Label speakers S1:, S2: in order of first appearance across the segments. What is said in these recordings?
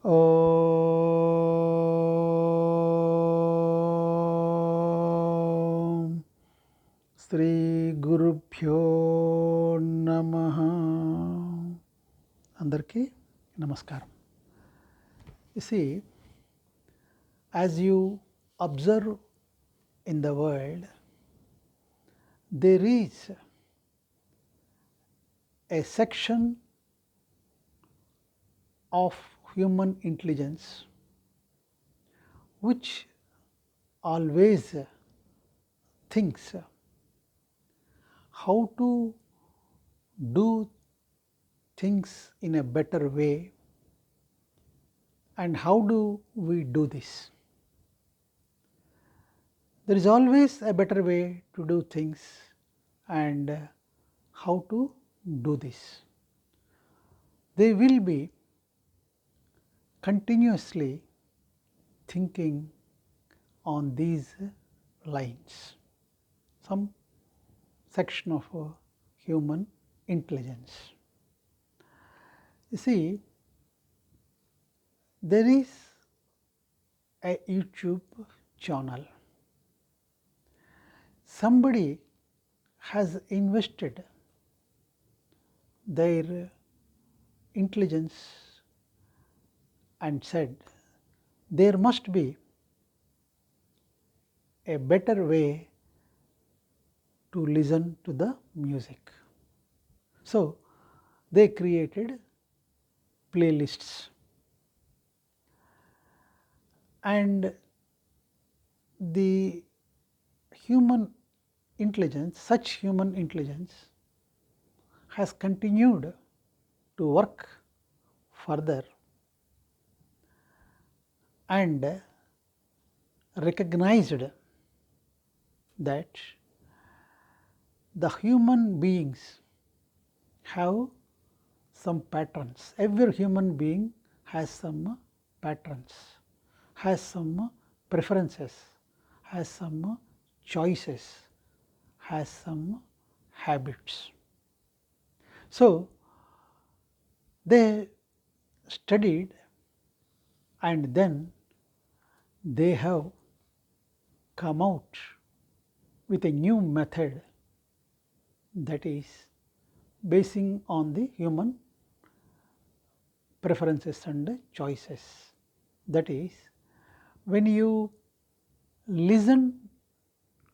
S1: ఓం శ్రీ గురుభ్యో నమః. అందరికీ నమస్కారం. You see, as you observe in the world, there is a section of human intelligence which always thinks how to do things in a better way and how do we do this. There is always a better way to do things and how to do this. They will be continuously thinking on these lines, some section of human intelligence. You see, there is a YouTube channel. Somebody has invested their intelligence and said there must be a better way to listen to the music. So they created playlists, and the human intelligence, such human intelligence has continued to work further and recognized that the human beings have some patterns. Every human being has some patterns, has some preferences, has some choices, has some habits. So they studied and then they have come out with a new method that is basing on the human preferences and choices. That is, when you listen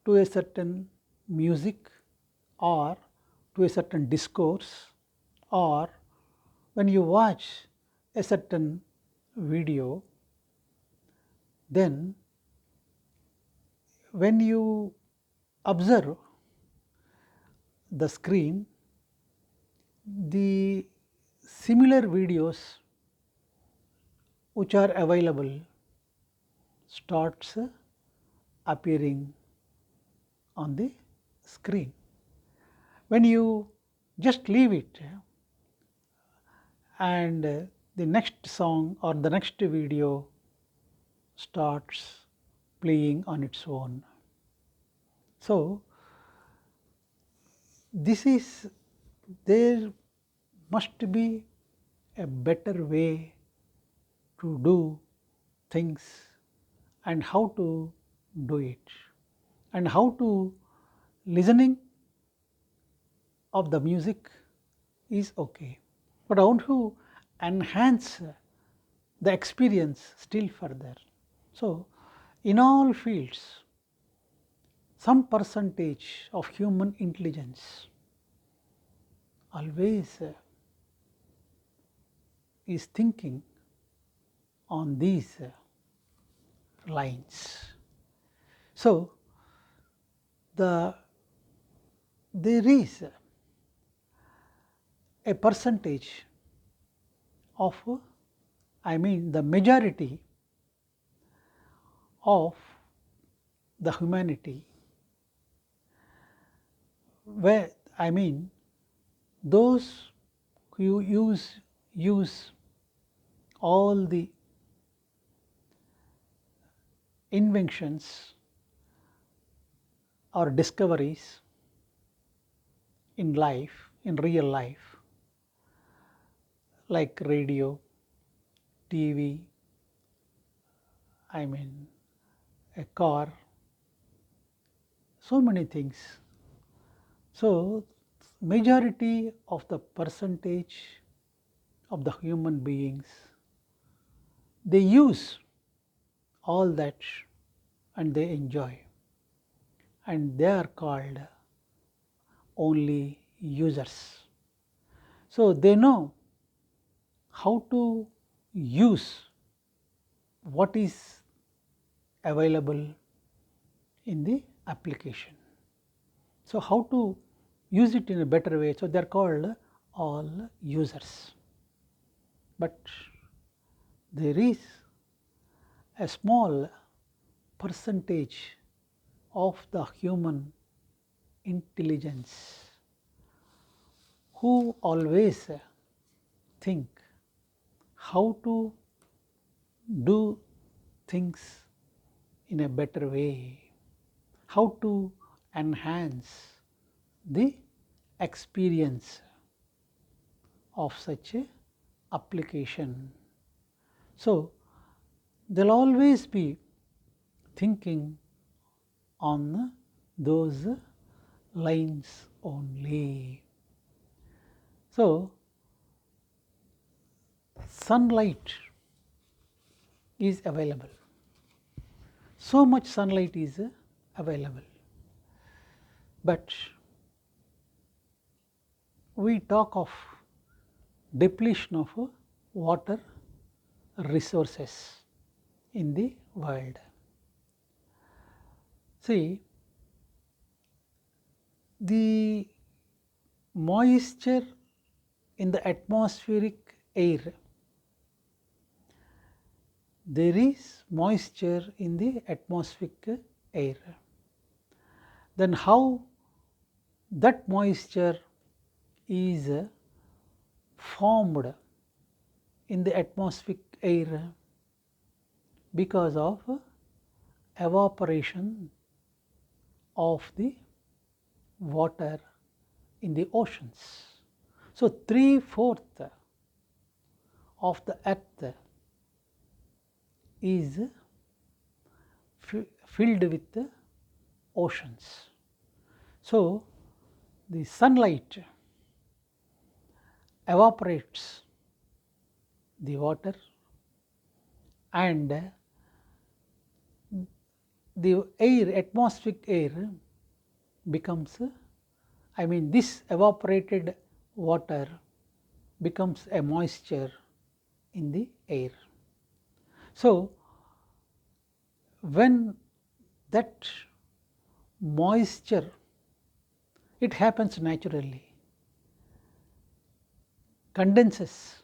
S1: to a certain music or to a certain discourse, or when you watch a certain video, then when you observe the screen, the similar videos which are available starts appearing on the screen. When you just leave it and the next song or the next video starts playing on its own. So this is, there must be a better way to do things and how to do it, and how to listening of the music is okay, but how to enhance the experience still further. So in all fields, some percentage of human intelligence always is thinking on these lines. So there is a percentage of, the majority of the humanity, where those who use all the inventions or discoveries in life, in real life, like radio, TV, I mean a car, so many things. So, majority of the percentage of the human beings, they use all that and they enjoy, and they are called only users. So, they know how to use what is available in the application. So, how to use it in a better way? So, they are called all users, but there is a small percentage of the human intelligence who always think how to do things in a better way, how to enhance the experience of such a application. So, they will always be thinking on those lines only. So, sunlight is available, so much sunlight is available, but we talk of depletion of water resources in the world. See, the moisture in the atmospheric air, there is moisture in the atmospheric air, then how that moisture is formed in the atmospheric air? Because of evaporation of the water in the oceans. So, 3/4 of the earth is filled with the oceans. So, the sunlight evaporates the water, and the air, atmospheric air becomes, I mean this evaporated water becomes a moisture in the air. So, when that moisture, it happens naturally, condenses,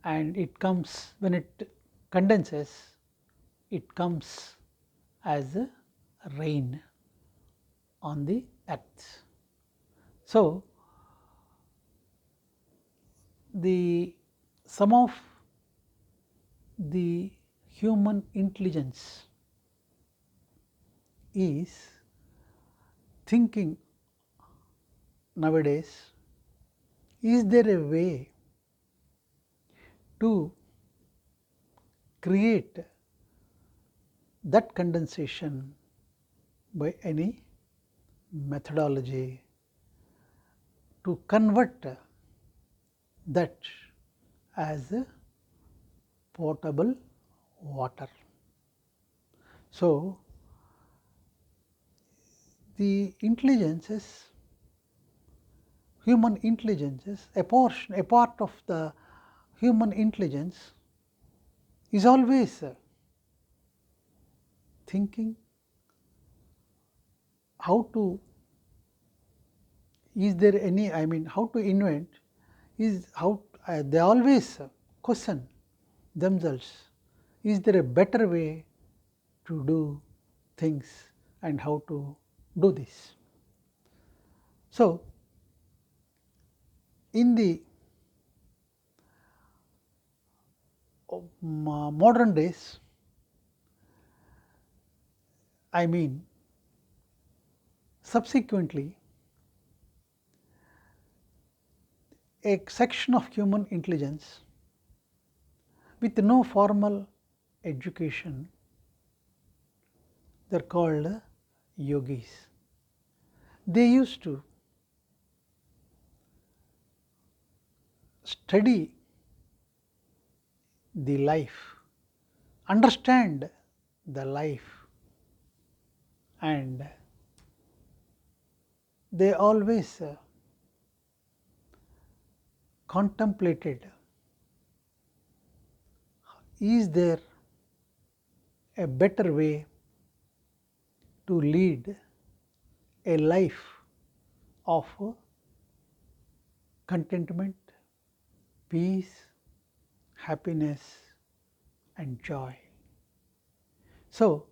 S1: and it comes, when it condenses, it comes as a rain on the earth. So, the some of the human intelligence is thinking nowadays, is there a way to create that condensation by any methodology to convert that as potable water. So, the intelligences, human intelligences, a part of the human intelligence is always thinking how to, is there any, I mean how to invent, is how they always question themselves, is there a better way to do things and how to do this. So, in the modern days, I mean subsequently a section of human intelligence with no formal education. They are called yogis. They used to study the life, understand the life, and they always contemplated, is there a better way to lead a life of contentment, peace, happiness, and joy. So,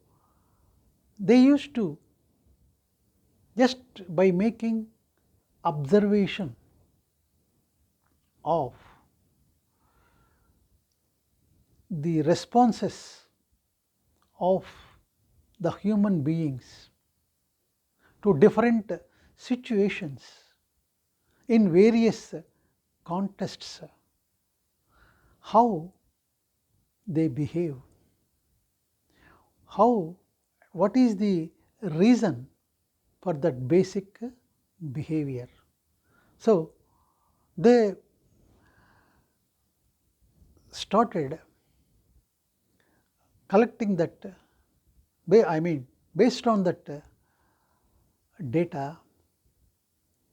S1: they used to, just by making observation of the responses of the human beings to different situations in various contexts, how they behave, how, what is the reason for that basic behavior. So, they started collecting that, based on that data,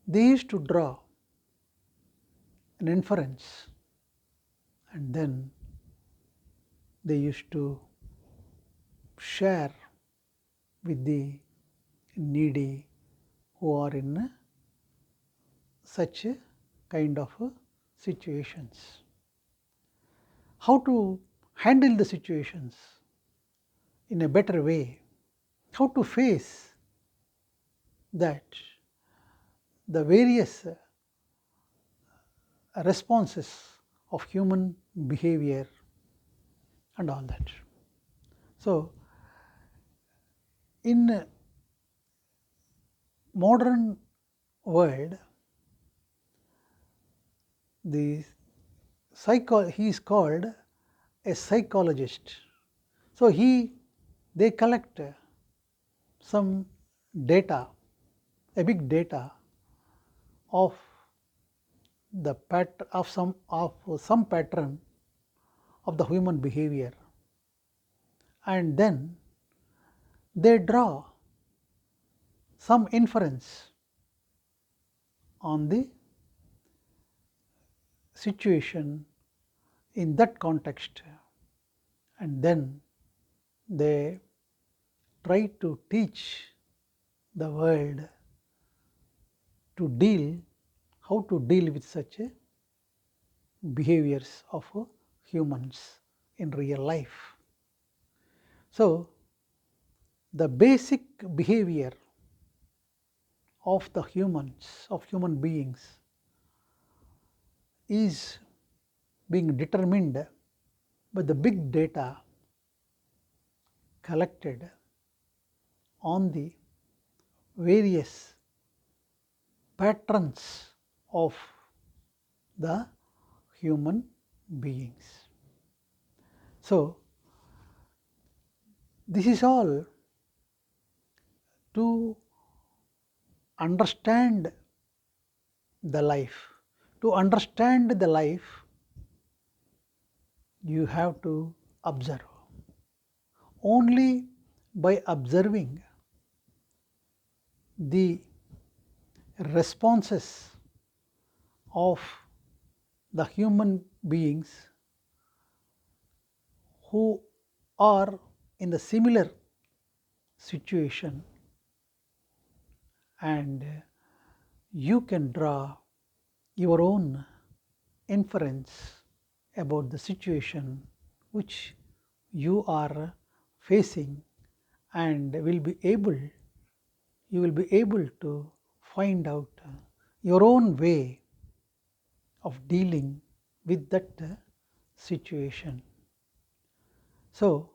S1: they used to draw an inference, and then they used to share with the needy who are in such kind of situations. How to handle the situations in a better way, how to face that, the various responses of human behavior and all that. So, in modern world, the he is called a psychologist. So, they collect some data, a big data of the some pattern of the human behavior, and then they draw some inference on the situation in that context, and then they try to teach the world to deal, how to deal with such behaviors of humans in real life. So, the basic behavior of the humans, of human beings, is being determined by the big data collected on the various patterns of the human beings. So, this is all to understand the life. To understand the life, you have to observe. Only by observing the responses of the human beings who are in the similar situation, and you can draw your own inference about the situation which you are facing, and you will be able to find out your own way of dealing with that situation. So,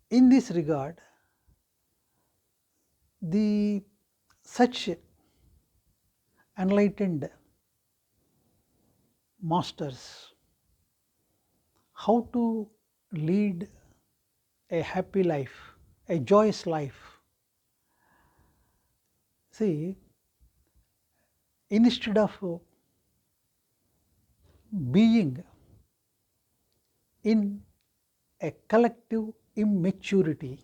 S1: in this regard, the such enlightened masters how to lead a happy life, a joyous life. See, instead of being in a collective immaturity,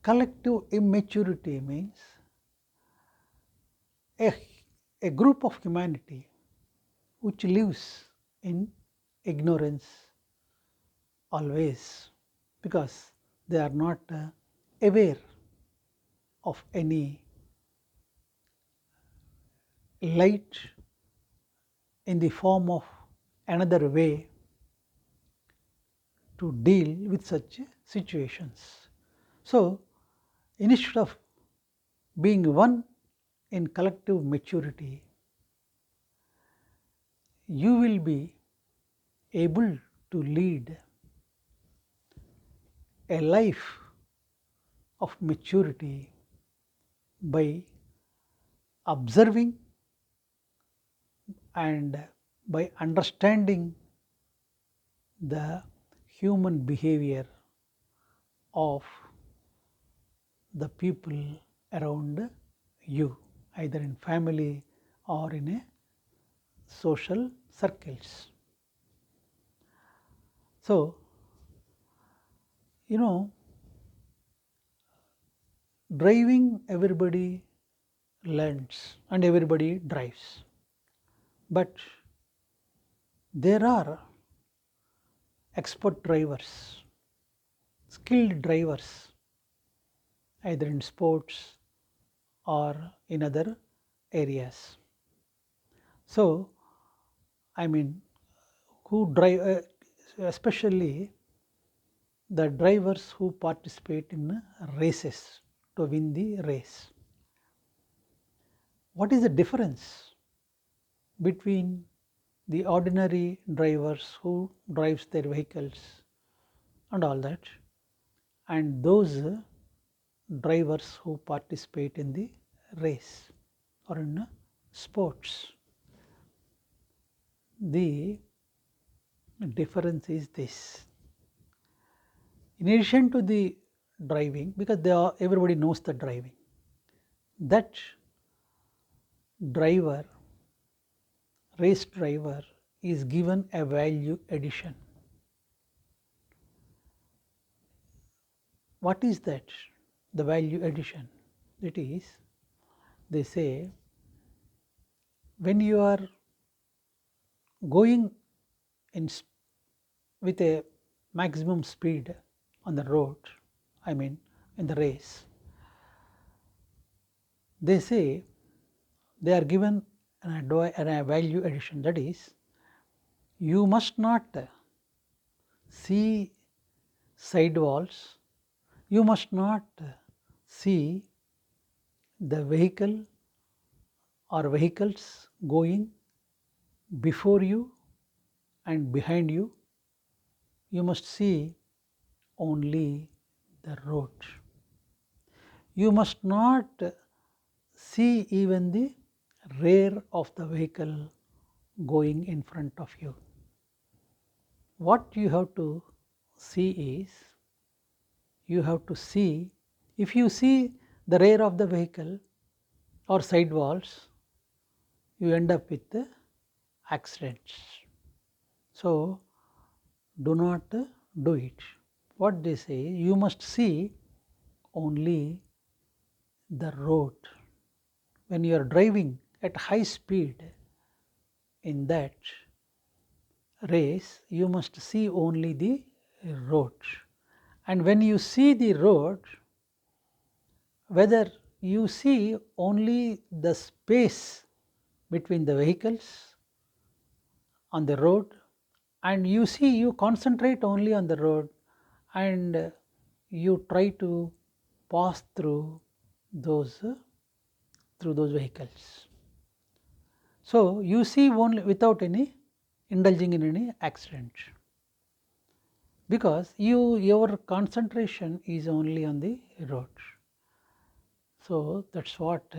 S1: collective immaturity means a, a group of humanity which lives in ignorance always, because they are not aware of any light in the form of another way to deal with such situations. So, instead of being one in collective maturity, you will be able to lead a life of maturity by observing and by understanding the human behavior of the people around you, either in family or in a social circles. So, you know, driving, everybody learns and everybody drives, but there are expert drivers, skilled drivers, either in sports or in other areas. So, I mean, who drive, especially the drivers who participate in races to win the race. What is the difference between the ordinary drivers who drives their vehicles and all that, and those drivers who participate in the race or in sports? The difference is this: in addition to the driving, because everybody knows the driving, that driver, race driver, is given a value addition. What is that? The value addition. It is, they say, when you are going in with a maximum speed on the road, I mean in the race, they say they are given a value addition, that is, you must not see side walls, you must not see the vehicle or vehicles going before you and behind you, you must see only the road. You must not see even the rear of the vehicle going in front of you. What you have to see is, you have to see, if you see the rear of the vehicle or side walls, you end up with accidents. So, do not do it. What they say, you must see only the road. When you are driving at high speed in that race, you must see only the road. And when you see the road, whether you see only the space between the vehicles on the road, and you concentrate only on the road, and you try to pass those through those vehicles. So, you see only without any indulging in any accident, because your concentration is only on the road. So, that is what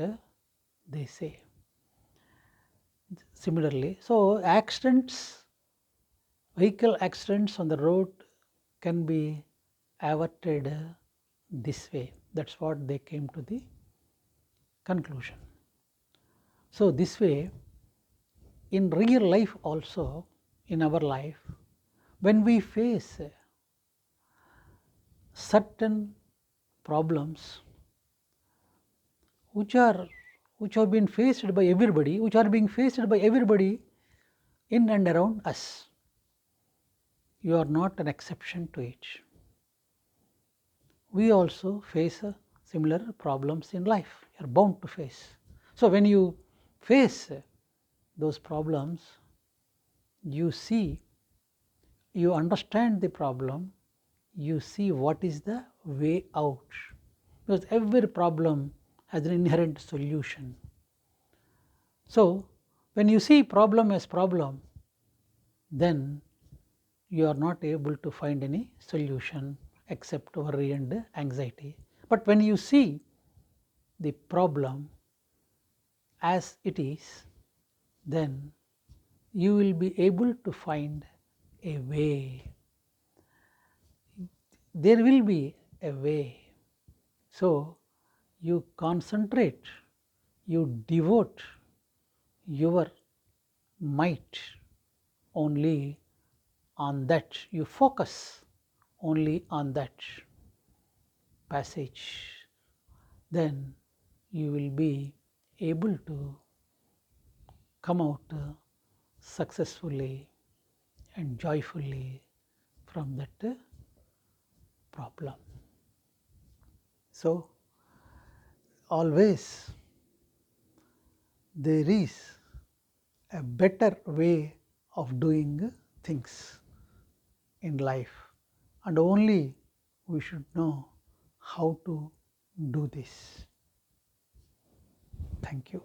S1: they say. Similarly, so accidents Vehicle accidents on the road can be averted this way. That's what they came to the conclusion. So, this way, in real life also, in our life, when we face certain problems which are been faced by everybody, which are being faced by everybody in and around us, you are not an exception to it. We also face similar problems in life, you are bound to face. So, when you face those problems, you see, you understand the problem, you see what is the way out, because every problem has an inherent solution. So, when you see problem as problem, then you are not able to find any solution except worry and anxiety. But when you see the problem as it is, then you will be able to find a way. There will be a way. So, you concentrate, you devote your might only on that, you focus only on that passage, then you will be able to come out successfully and joyfully from that problem. So, always there is a better way of doing things in life, and only we should know how to do this. Thank you.